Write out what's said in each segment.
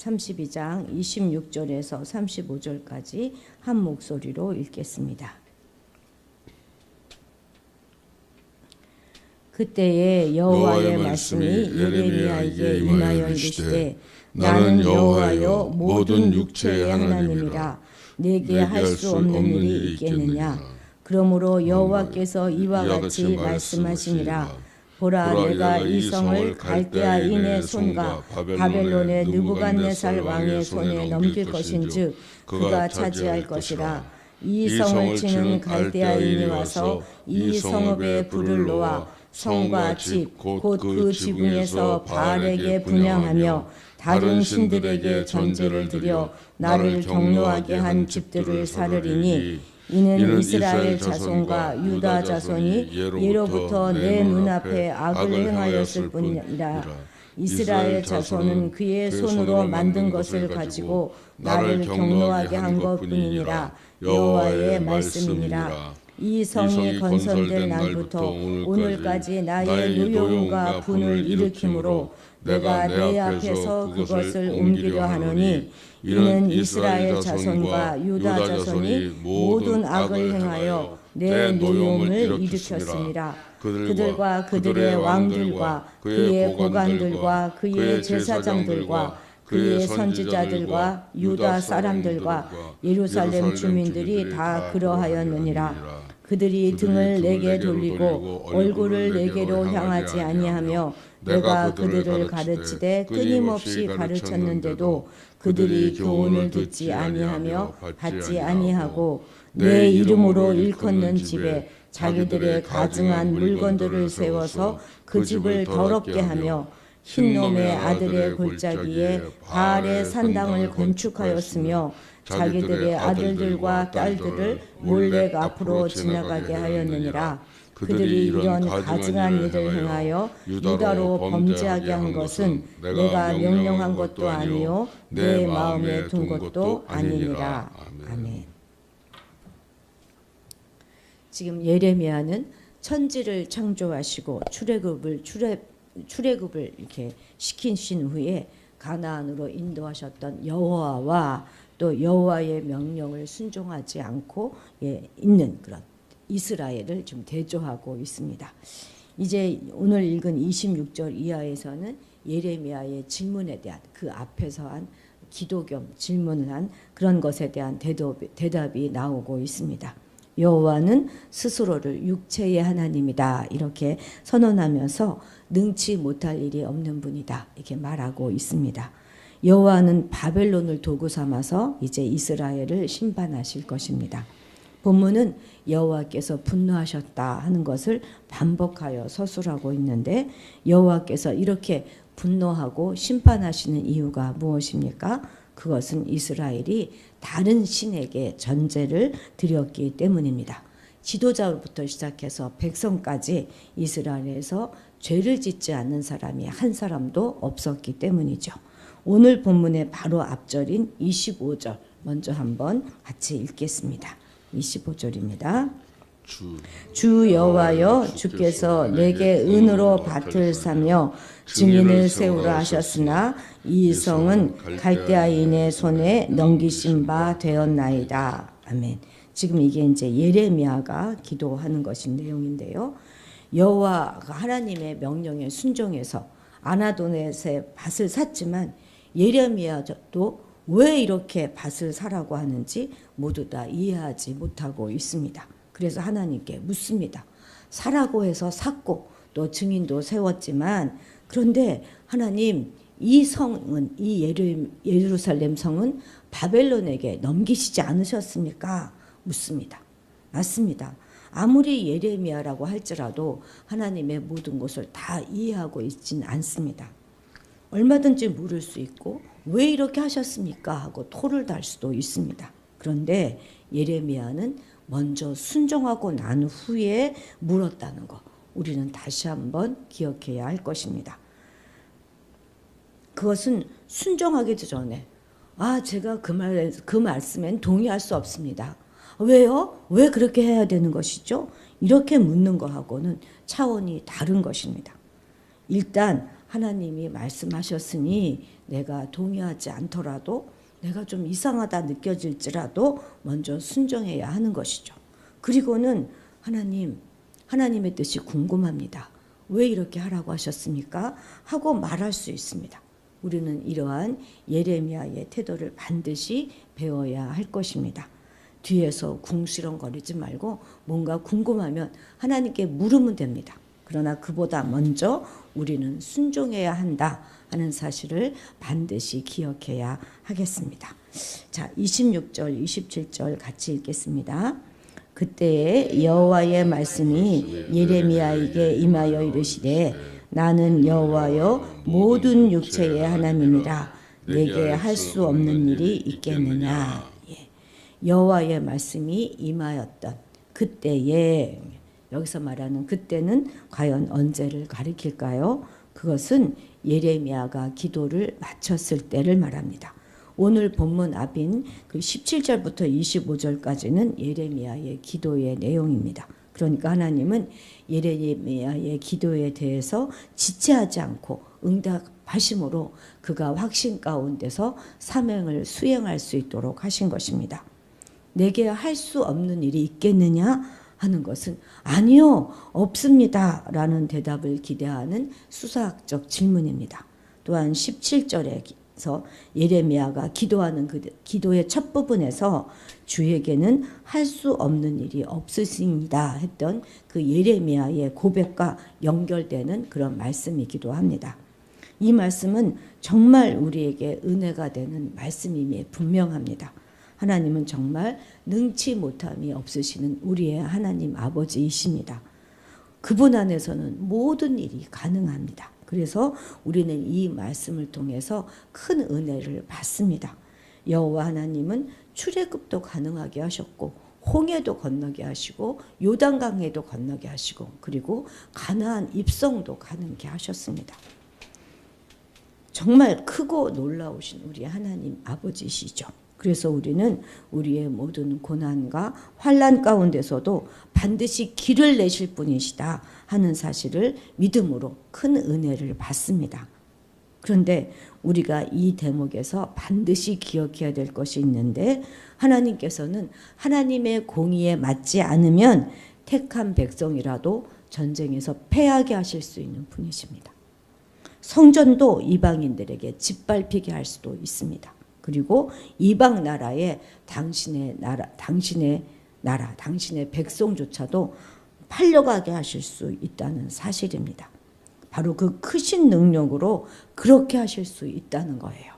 32장 26절에서 35절까지 한 목소리로 읽겠습니다. 그때에 여호와의 말씀이 예레미야에게 임하여 이르시되 나는 여호와여 모든 육체의 하나님이라 내게 할 수 없는 일이 있겠느냐. 그러므로 여호와께서 이와 같이 말씀하시니라. 보라, 내가 이 성을 갈대아인의 손과 바벨론의 느부갓네살 왕의 손에 넘길 것인즉 그가 차지할 것이라. 이 성을 치는 갈대아인이 와서 이 성읍에 불을 놓아 성과 집 곧 그 지붕에서 바알에게 분향하며 다른 신들에게 전제를 드려 나를 경노하게 한 집들을 사르리니 이는 이스라엘 자손과 유다 자손이 예로부터 내 눈앞에 악을 행하였을 뿐이라. 이스라엘 자손은 그의 손으로 만든 것을 가지고 나를 경노하게 한 것뿐이니라. 여호와의 말씀이니라. 이 성이 건설된 날부터 오늘까지 나의 노여움과 분을 일으키므로 내가 내 앞에서 그것을 옮기려 하노니 이는 이스라엘 자손과 유다 자손이 모든 악을 행하여 내 노여움을 일으켰습니다. 그들과 그들의 왕들과 그의 고관들과 그의 제사장들과 그의 선지자들과 유다 사람들과 예루살렘 주민들이 다 그러하였느니라. 그들이 등을 내게 돌리고 얼굴을 내게로 향하지 아니하며 내가 그들을 가르치되 끊임없이 가르쳤는데도 그들이 교훈을 듣지 아니하며 받지 아니하고 내 이름으로 일컫는 집에 자기들의 가증한 물건들을 세워서 그 집을 더럽게 하며 흰놈의 아들의 골짜기에 바알의 산당을 건축하였으며 자기들의 아들들과 딸들을 몰래 앞으로 지나가게 하였느니라. 그들이 이런 가증한 일을 행하여 유다로 범죄하게 한 것은 내가 명령한 것도 아니요 내 마음에 둔 것도 아니니라. 아멘. 지금 예레미야는 천지를 창조하시고 출애굽을 이렇게 시키신 후에 가나안으로 인도하셨던 여호와와 또 여호와의 명령을 순종하지 않고 있는 그런 이스라엘을 좀 대조하고 있습니다. 이제 오늘 읽은 26절 이하에서는 예레미야의 질문에 대한 그 앞에서 한 기도 겸 질문을 한 그런 것에 대한 대답이 나오고 있습니다. 여호와는 스스로를 육체의 하나님이다 이렇게 선언하면서 능치 못할 일이 없는 분이다 이렇게 말하고 있습니다. 여호와는 바벨론을 도구 삼아서 이제 이스라엘을 심판하실 것입니다. 본문은 여호와께서 분노하셨다 하는 것을 반복하여 서술하고 있는데 여호와께서 이렇게 분노하고 심판하시는 이유가 무엇입니까? 그것은 이스라엘이 다른 신에게 전제를 드렸기 때문입니다. 지도자로부터 시작해서 백성까지 이스라엘에서 죄를 짓지 않는 사람이 한 사람도 없었기 때문이죠. 오늘 본문의 바로 앞절인 25절 먼저 한번 같이 읽겠습니다. 25절입니다. 주 여호와여 주께서 내게 은으로 밭을 사며 증인을 세우라 하셨으나 이 성은 갈대아인의 손에 넘기신 바 되었나이다. 아멘. 지금 이게 이제 예레미야가 기도하는 것인 내용인데요. 여호와가 하나님의 명령에 순종해서 아나도넷의 밭을 샀지만 예레미야도 왜 이렇게 밭을 사라고 하는지 모두 다 이해하지 못하고 있습니다. 그래서 하나님께 묻습니다. 사라고 해서 샀고 또 증인도 세웠지만 그런데 하나님 이 성은 이 예루살렘 성은 바벨론에게 넘기시지 않으셨습니까? 묻습니다. 맞습니다. 아무리 예레미야라고 할지라도 하나님의 모든 것을 다 이해하고 있지는 않습니다. 얼마든지 물을 수 있고 왜 이렇게 하셨습니까? 하고 토를 달 수도 있습니다. 그런데 예레미야는 먼저 순종하고 난 후에 물었다는 거 우리는 다시 한번 기억해야 할 것입니다. 그것은 순종하기도 전에 제가 그 말씀엔 동의할 수 없습니다. 왜요? 왜 그렇게 해야 되는 것이죠? 이렇게 묻는 거하고는 차원이 다른 것입니다. 일단 하나님이 말씀하셨으니 내가 동의하지 않더라도 내가 좀 이상하다 느껴질지라도 먼저 순종해야 하는 것이죠. 그리고는 하나님의 뜻이 궁금합니다. 왜 이렇게 하라고 하셨습니까? 하고 말할 수 있습니다. 우리는 이러한 예레미야의 태도를 반드시 배워야 할 것입니다. 뒤에서 궁시렁거리지 말고 뭔가 궁금하면 하나님께 물으면 됩니다. 그러나 그보다 먼저 우리는 순종해야 한다 하는 사실을 반드시 기억해야 하겠습니다. 자, 26절, 27절 같이 읽겠습니다. 그때에 여호와의 말씀이 예레미야에게 임하여 이르시되 나는 여호와여 모든 육체의 하나님이라 내게 할 수 없는 일이 있겠느냐. 예. 여호와의 말씀이 임하였던 그때에, 여기서 말하는 그때는 과연 언제를 가리킬까요? 그것은 예레미야가 기도를 마쳤을 때를 말합니다. 오늘 본문 앞인 그 17절부터 25절까지는 예레미야의 기도의 내용입니다. 그러니까 하나님은 예레미야의 기도에 대해서 지체하지 않고 응답하심으로 그가 확신 가운데서 사명을 수행할 수 있도록 하신 것입니다. 내게 할 수 없는 일이 있겠느냐 하는 것은 아니요, 없습니다 라는 대답을 기대하는 수사학적 질문입니다. 또한 17절에서 예레미야가 기도하는 그 기도의 첫 부분에서 주에게는 할 수 없는 일이 없으십니다 했던 그 예레미야의 고백과 연결되는 그런 말씀이기도 합니다. 이 말씀은 정말 우리에게 은혜가 되는 말씀임이 분명합니다. 하나님은 정말 능치 못함이 없으시는 우리의 하나님 아버지이십니다. 그분 안에서는 모든 일이 가능합니다. 그래서 우리는 이 말씀을 통해서 큰 은혜를 받습니다. 여호와 하나님은 출애굽도 가능하게 하셨고 홍해도 건너게 하시고 요단강에도 건너게 하시고 그리고 가나안 입성도 가능케 하셨습니다. 정말 크고 놀라우신 우리 하나님 아버지시죠. 그래서 우리는 우리의 모든 고난과 환난 가운데서도 반드시 길을 내실 분이시다 하는 사실을 믿음으로 큰 은혜를 받습니다. 그런데 우리가 이 대목에서 반드시 기억해야 될 것이 있는데 하나님께서는 하나님의 공의에 맞지 않으면 택한 백성이라도 전쟁에서 패하게 하실 수 있는 분이십니다. 성전도 이방인들에게 짓밟히게 할 수도 있습니다. 그리고 이방 나라에 당신의 백성조차도 팔려가게 하실 수 있다는 사실입니다. 바로 그 크신 능력으로 그렇게 하실 수 있다는 거예요.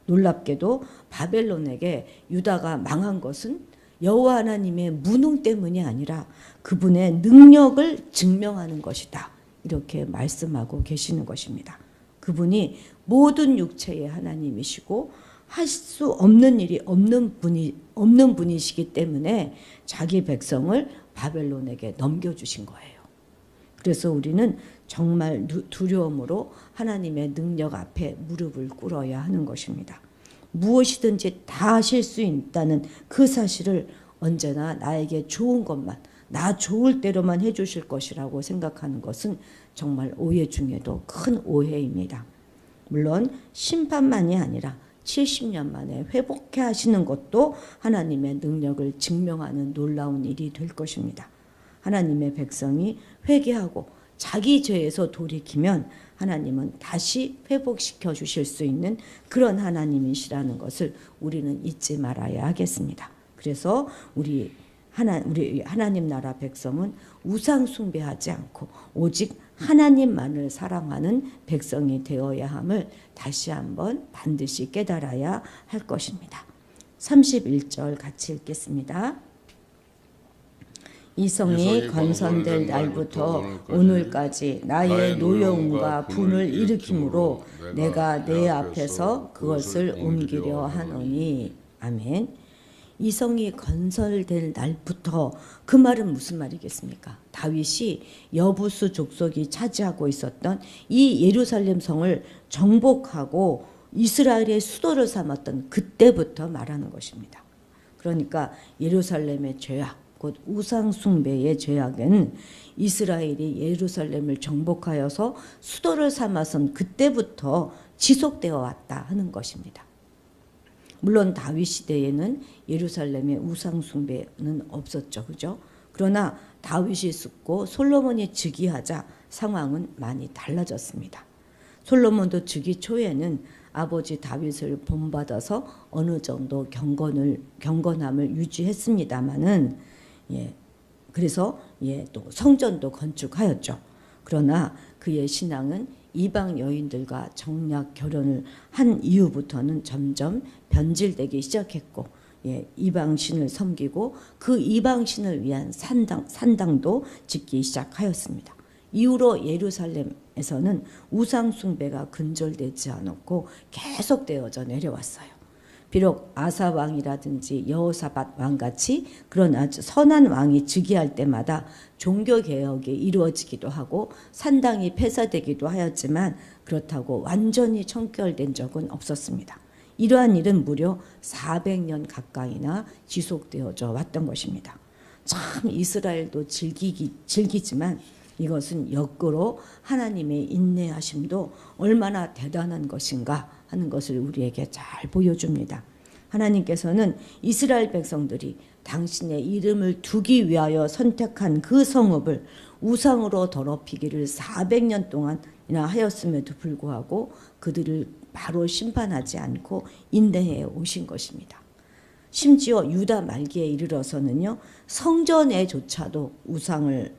놀랍게도 바벨론에게 유다가 망한 것은 여호와 하나님의 무능 때문이 아니라 그분의 능력을 증명하는 것이다. 이렇게 말씀하고 계시는 것입니다. 그분이 모든 육체의 하나님이시고 할 수 없는 일이 없는 분이시기 때문에 자기 백성을 바벨론에게 넘겨주신 거예요. 그래서 우리는 정말 두려움으로 하나님의 능력 앞에 무릎을 꿇어야 하는 것입니다. 무엇이든지 다 하실 수 있다는 그 사실을 언제나 나에게 좋은 것만, 나 좋을 대로만 해주실 것이라고 생각하는 것은 정말 오해 중에도 큰 오해입니다. 물론 심판만이 아니라 70년 만에 회복해 하시는 것도 하나님의 능력을 증명하는 놀라운 일이 될 것입니다. 하나님의 백성이 회개하고 자기 죄에서 돌이키면 하나님은 다시 회복시켜 주실 수 있는 그런 하나님이시라는 것을 우리는 잊지 말아야 하겠습니다. 그래서 우리 하나님 나라 백성은 우상 숭배하지 않고 오직 하나님만을 사랑하는 백성이 되어야 함을 다시 한번 반드시 깨달아야 할 것입니다. 31절 같이 읽겠습니다. 이 성이 건설될 날부터 오늘까지 나의 노여움과 분을 일으킴으로 내가 내 앞에서 그것을 옮기려 하노니. 아멘. 이 성이 건설될 날부터, 그 말은 무슨 말이겠습니까? 다윗이 여부수 족속이 차지하고 있었던 이 예루살렘 성을 정복하고 이스라엘의 수도를 삼았던 그때부터 말하는 것입니다. 그러니까 예루살렘의 죄악, 곧 우상 숭배의 죄악은 이스라엘이 예루살렘을 정복하여서 수도를 삼아선 그때부터 지속되어 왔다 하는 것입니다. 물론 다윗 시대에는 예루살렘의 우상 숭배는 없었죠. 그죠? 그러나 다윗이 죽고 솔로몬이 즉위하자 상황은 많이 달라졌습니다. 솔로몬도 즉위 초에는 아버지 다윗을 본받아서 어느 정도 경건함을 유지했습니다마는 그래서 또 성전도 건축하였죠. 그러나 그의 신앙은 이방 여인들과 정략 결혼을 한 이후부터는 점점 변질되기 시작했고 이방신을 섬기고 그 이방신을 위한 산당도 짓기 시작하였습니다. 이후로 예루살렘에서는 우상 숭배가 근절되지 않았고 계속되어져 내려왔어요. 비록 아사 왕이라든지 여호사밧 왕같이 그런 아주 선한 왕이 즉위할 때마다 종교개혁이 이루어지기도 하고 산당이 폐사되기도 하였지만 그렇다고 완전히 청결된 적은 없었습니다. 이러한 일은 무려 400년 가까이나 지속되어져 왔던 것입니다. 참 이스라엘도 즐기지만 이것은 역으로 하나님의 인내하심도 얼마나 대단한 것인가 하는 것을 우리에게 잘 보여줍니다. 하나님께서는 이스라엘 백성들이 당신의 이름을 두기 위하여 선택한 그 성읍을 우상으로 더럽히기를 400년 동안이나 하였음에도 불구하고 그들을 바로 심판하지 않고 인내해 오신 것입니다. 심지어 유다 말기에 이르러서는요, 성전에조차도 우상을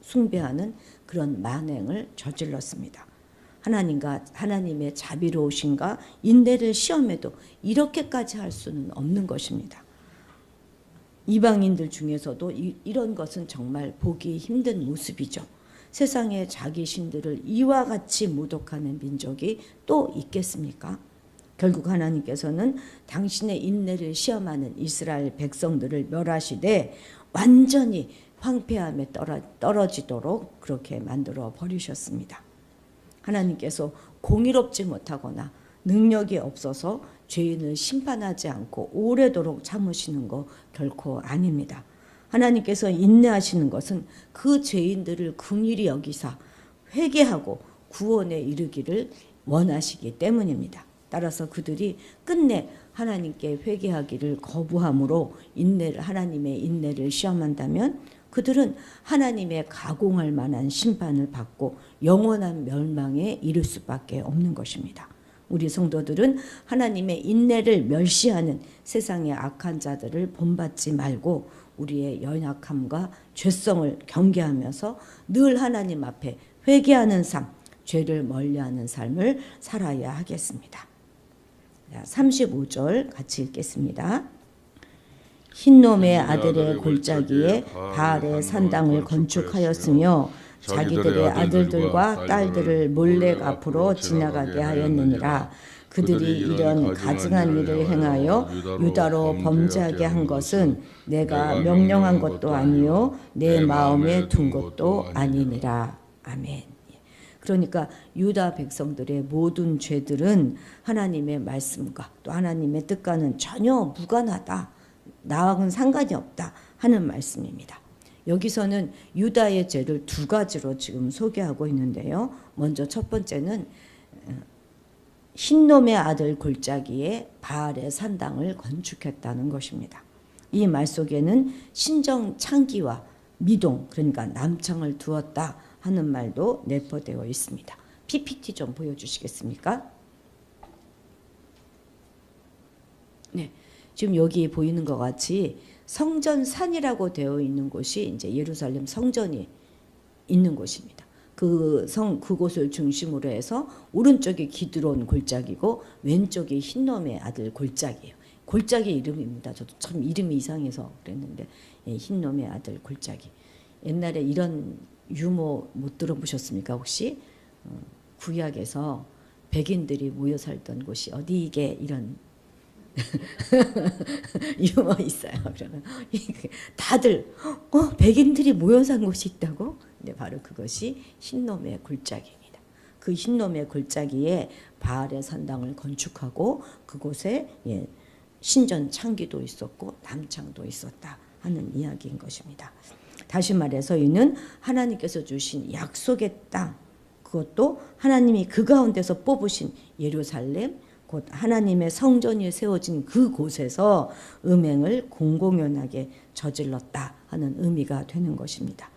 숭배하는 그런 만행을 저질렀습니다. 하나님과 하나님의 자비로우신가 인내를 시험해도 이렇게까지 할 수는 없는 것입니다. 이방인들 중에서도 이런 것은 정말 보기 힘든 모습이죠. 세상에 자기 신들을 이와 같이 모독하는 민족이 또 있겠습니까? 결국 하나님께서는 당신의 인내를 시험하는 이스라엘 백성들을 멸하시되 완전히 황폐함에 떨어지도록 그렇게 만들어 버리셨습니다. 하나님께서 공의롭지 못하거나 능력이 없어서 죄인을 심판하지 않고 오래도록 참으시는 거 결코 아닙니다. 하나님께서 인내하시는 것은 그 죄인들을 긍휼히 여기사 회개하고 구원에 이르기를 원하시기 때문입니다. 따라서 그들이 끝내 하나님께 회개하기를 거부함으로 하나님의 인내를 시험한다면 그들은 하나님의 가공할 만한 심판을 받고 영원한 멸망에 이를 수밖에 없는 것입니다. 우리 성도들은 하나님의 인내를 멸시하는 세상의 악한 자들을 본받지 말고 우리의 연약함과 죄성을 경계하면서 늘 하나님 앞에 회개하는 삶, 죄를 멀리하는 삶을 살아야 하겠습니다. 35절 같이 읽겠습니다. 흰놈의 아들의 골짜기에 바알의 산당을 건축하였으며 자기들의 아들들과 딸들을 몰렉 앞으로 지나가게 하였느니라. 그들이 이런 가증한 일을 행하여 유다로 범죄하게 한 것은 내가 명령한 것도 아니요 내 마음에 둔 것도 아니니라. 아멘. 그러니까 유다 백성들의 모든 죄들은 하나님의 말씀과 또 하나님의 뜻과는 전혀 무관하다. 나와는 상관이 없다 하는 말씀입니다. 여기서는 유다의 죄를 두 가지로 지금 소개하고 있는데요. 먼저 첫 번째는 흰놈의 아들 골짜기에 바알의 산당을 건축했다는 것입니다. 이 말 속에는 신정 창기와 미동, 그러니까 남창을 두었다 하는 말도 내포되어 있습니다. PPT 좀 보여주시겠습니까? 네, 지금 여기 보이는 것 같이 성전산이라고 되어 있는 곳이 이제 예루살렘 성전이 있는 곳입니다. 그곳을 중심으로 해서 오른쪽이 기드론 골짜기고 왼쪽이 흰놈의 아들 골짜기예요. 골짜기 이름입니다. 저도 참 이름이 이상해서 그랬는데 흰놈의 아들 골짜기. 옛날에 이런 유머 못 들어보셨습니까 혹시? 구약에서 백인들이 모여 살던 곳이 어디게 이런 유머 있어요. 그러면 다들 백인들이 모여 산 곳이 있다고? 네, 바로 그것이 흰놈의 골짜기입니다. 그 흰놈의 골짜기에 바알의 산당을 건축하고 그곳에 신전 창기도 있었고 남창도 있었다 하는 이야기인 것입니다. 다시 말해서 이는 하나님께서 주신 약속의 땅, 그것도 하나님이 그 가운데서 뽑으신 예루살렘, 곧 하나님의 성전이 세워진 그곳에서 음행을 공공연하게 저질렀다 하는 의미가 되는 것입니다.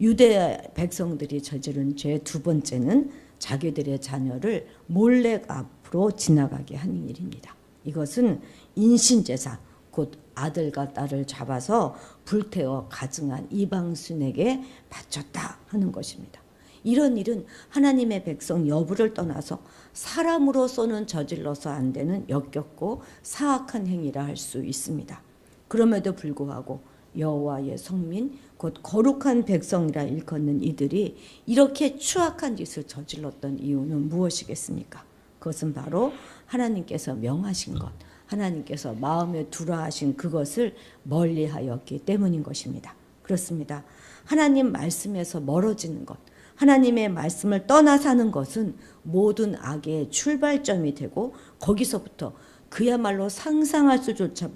유대 백성들이 저지른 죄 두 번째는 자기들의 자녀를 몰렉 앞으로 지나가게 하는 일입니다. 이것은 인신제사, 곧 아들과 딸을 잡아서 불태워 가증한 이방신에게 바쳤다 하는 것입니다. 이런 일은 하나님의 백성 여부를 떠나서 사람으로서는 저질러서 안 되는 역겹고 사악한 행위라 할 수 있습니다. 그럼에도 불구하고 여호와의 성민, 곧 거룩한 백성이라 일컫는 이들이 이렇게 추악한 짓을 저질렀던 이유는 무엇이겠습니까? 그것은 바로 하나님께서 명하신 것, 하나님께서 마음에 두라 하신 그것을 멀리하였기 때문인 것입니다. 그렇습니다. 하나님 말씀에서 멀어지는 것, 하나님의 말씀을 떠나 사는 것은 모든 악의 출발점이 되고 거기서부터 그야말로 상상할 수조차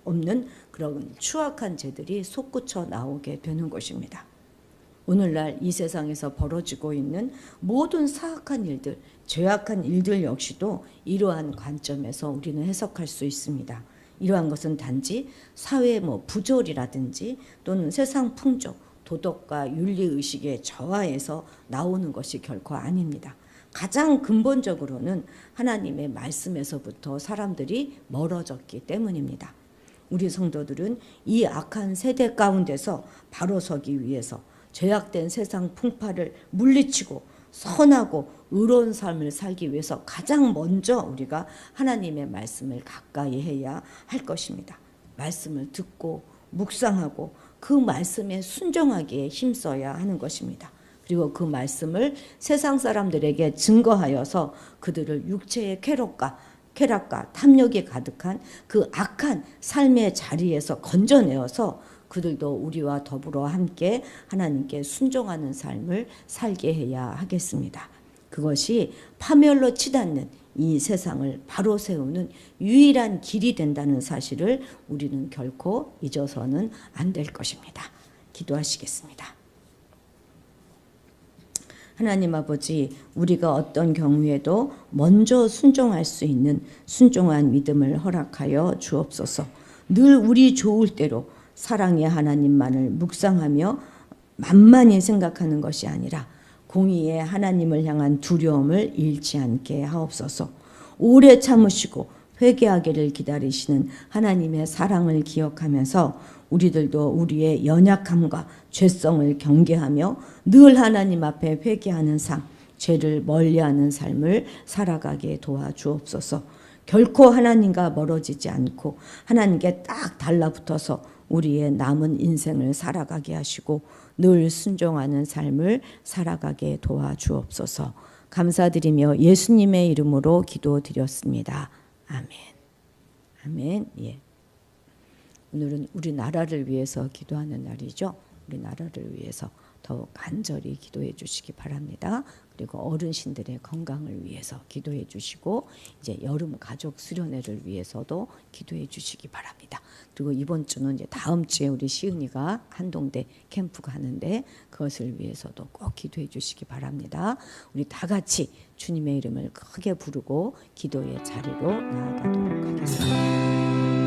없는 그런 추악한 죄들이 솟구쳐 나오게 되는 것입니다. 오늘날 이 세상에서 벌어지고 있는 모든 사악한 일들, 죄악한 일들 역시도 이러한 관점에서 우리는 해석할 수 있습니다. 이러한 것은 단지 사회의 부조리라든지 또는 세상 풍조, 도덕과 윤리의식의 저하에서 나오는 것이 결코 아닙니다. 가장 근본적으로는 하나님의 말씀에서부터 사람들이 멀어졌기 때문입니다. 우리 성도들은 이 악한 세대 가운데서 바로 서기 위해서 죄악된 세상 풍파를 물리치고 선하고 의로운 삶을 살기 위해서 가장 먼저 우리가 하나님의 말씀을 가까이 해야 할 것입니다. 말씀을 듣고 묵상하고 그 말씀에 순종하기에 힘써야 하는 것입니다. 그리고 그 말씀을 세상 사람들에게 증거하여서 그들을 육체의 쾌락과 탐욕이 가득한 그 악한 삶의 자리에서 건져내어서 그들도 우리와 더불어 함께 하나님께 순종하는 삶을 살게 해야 하겠습니다. 그것이 파멸로 치닫는 이 세상을 바로 세우는 유일한 길이 된다는 사실을 우리는 결코 잊어서는 안 될 것입니다. 기도하시겠습니다. 하나님 아버지, 우리가 어떤 경우에도 먼저 순종할 수 있는 순종한 믿음을 허락하여 주옵소서. 늘 우리 좋을 대로 사랑의 하나님만을 묵상하며 만만히 생각하는 것이 아니라 공의의 하나님을 향한 두려움을 잃지 않게 하옵소서. 오래 참으시고 회개하기를 기다리시는 하나님의 사랑을 기억하면서 우리들도 우리의 연약함과 죄성을 경계하며 늘 하나님 앞에 회개하는 삶, 죄를 멀리하는 삶을 살아가게 도와주옵소서. 결코 하나님과 멀어지지 않고 하나님께 딱 달라붙어서 우리의 남은 인생을 살아가게 하시고 늘 순종하는 삶을 살아가게 도와주옵소서. 감사드리며 예수님의 이름으로 기도드렸습니다. 아멘. 아멘. 예. 오늘은 우리나라를 위해서 기도하는 날이죠. 우리나라를 위해서 더욱 간절히 기도해 주시기 바랍니다. 그리고 어르신들의 건강을 위해서 기도해 주시고 이제 여름 가족 수련회를 위해서도 기도해 주시기 바랍니다. 그리고 이번 주는 이제 다음 주에 우리 시은이가 한동대 캠프가 하는데 그것을 위해서도 꼭 기도해 주시기 바랍니다. 우리 다 같이 주님의 이름을 크게 부르고 기도의 자리로 나아가도록 하겠습니다.